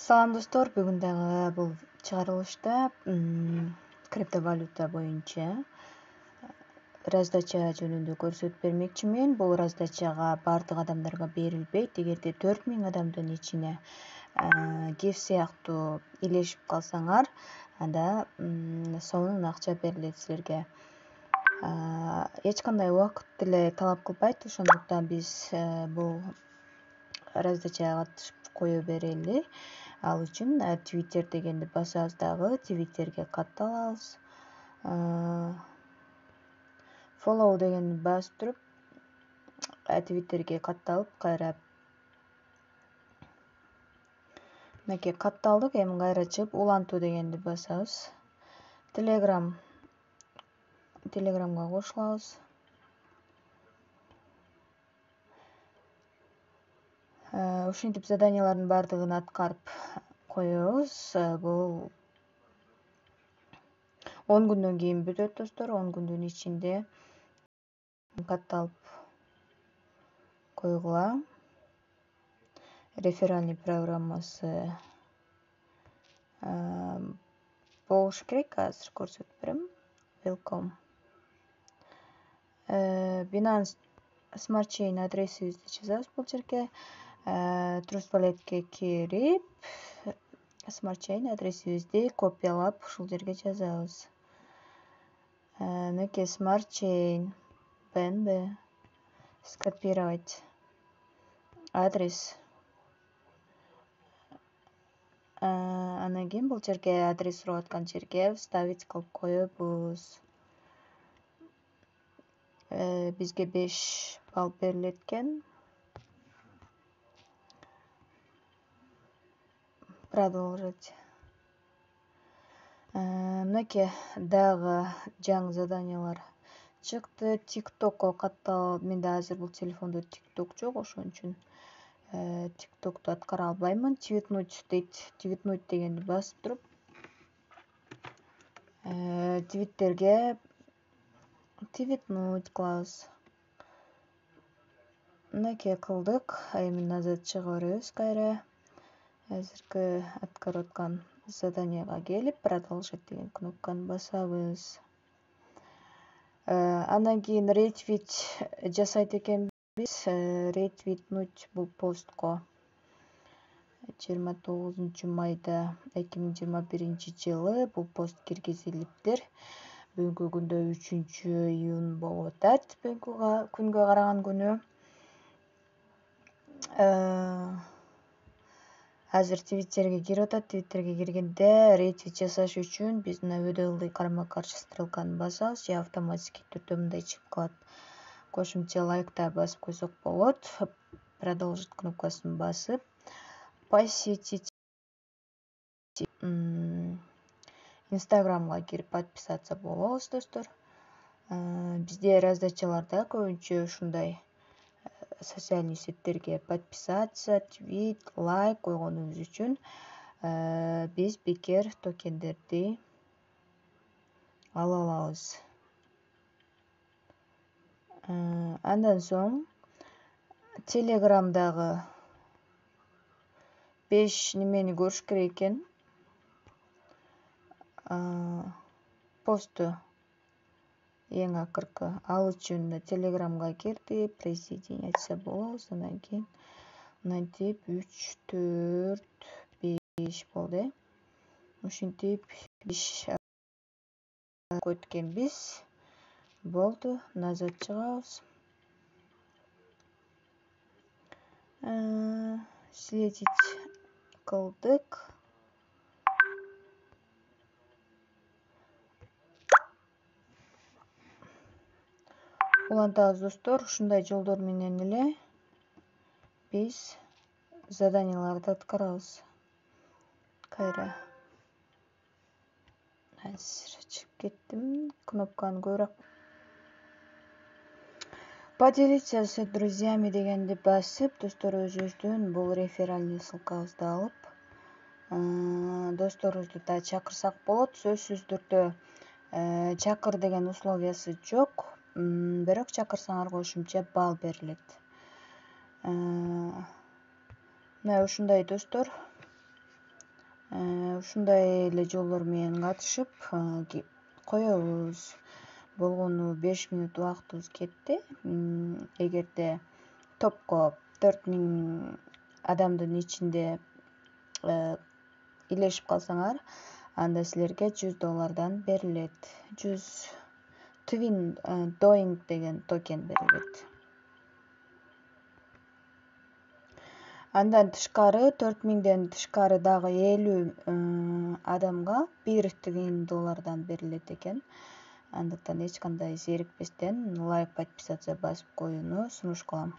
Салам достор, бүгүн дагы бул чыгарылышта криптовалюта боюнча раздача жөнүндө көрсөтүп бермекчимин. Бул раздачага бардык адамдарга берилбейт. Эгерде 4000 адамдын ичине гиф сыяктуу илешип калсаңар, анда сонун акча берилет силерге. Эч кандай убакыт деле талап кылбайт, ошондуктан биз бул раздачага катышып кое берели. Ал үчүн Twitter дегенди басабыз дагы, Twitterге катталабыз. Follow дегенди басып туруп, Twitterге катталып, кайра мынакей катталдык. Эми кайра чыгып улантуу дегенди басабыз. Телеграмга кошулабыз. Ушинтип заданиялардын бардыгын аткарып коебуз. Бул 10 күндөн кийин бүтөт достор. 10 күндүн ичинде катталып койгула. Реферальный программасы болуш керек. Азыр көрсөтүп берем. Welcome. Binance Smart Chain адресибизди жазабыз бул жерге. Trust Wallet'ке кирип, Smart Chain адресибизди копиялап ушул жерге жазабыз. Мынакей Smart Chain BNB скопировать адрес. Анан кийин бул жерге адрес сурап аткан жерге вставить кылып коебуз. Бизге 5 балл берилет экен. Продолжить. Мынакей дагы жаңы заданиялар чыкты. TikTokко каттал. Менде азыр бул телефондо TikTok жок, ошон үчүн TikTok'ту аткара албаймын. Твитнуть дейт. Твитнуть дегенди басып туруп, Twitterге твитнуть кылабыз. Мынакей кылдык. Эми назад чыга беребиз кайра. Азыркы аткарып аткан заданияга келип, продолжить деген кнопканы басабыз. Андан кийин ретвит жасайт экенбиз. Ретвитнуть бул постко 29 майда 2021 бул пост киргизилиптир. Бүгүнкү күндө 3-июнь болуп атат. Бүгүнкү күнгө караган күнү. Азыр Twitterге кирип атат. Twitterге киргенде ретвит жасаш үчүн биз мына өйдө ылдый карма-каршы стрелканы басабыз, же автоматически түрдө мындай чыгып калат. Кошумча лайкта басып койсок болот. Продолжить кнопкасын басып, посетить Instagramга кирип подписаться болобуз достор. Бизде раздачаларда көбүнчө ушундай социальный сеттерге подписаться, твит, лайк койгонубуз үчүн биз бекер токендерди ала алабыз. Андан соң Telegramдагы 5 немени көрүш керек экен. Посту эң акыркы. Ал үчүн Telegramга кирди, присоединяться болобуз. Андан кийин мынтип 3, 4, 5 болду. Ушинтип 5 койт экенбиз. Болду, назад чыгабыз. Следить кылдык. Улантабыз достор, ушундай жолдор менен эле биз заданияларды аткарабыз. Кайра азыр чыгып кеттим. Кнопканы көбүрөөк поделиться с друзьями дегенди басып, достор өзүбүздүн бул реферальный ссылкабызды алып, досторубузду да чакырсак болот. Сөзсүз түрдө чакыр деген условиясы жок. Бирок чакырсаңар кошумча балл берилет. Мына ушундай достор. ушундай эле жолдор менен катышып коебуз. Болгону 5 мүнөт убактыбыз кетти. Эгерде топко 4000 адамдын ичинде илешип калсаңар, анда силерге $100 берилет. 100 Twin Doing деген токен берилет. Андан тышкары 4000ден тышкары дагы 50 адамга $1 берилет экен. Андыктан эч кандай зерикпестен лайк, подписация басып коюуну сунуш кылам.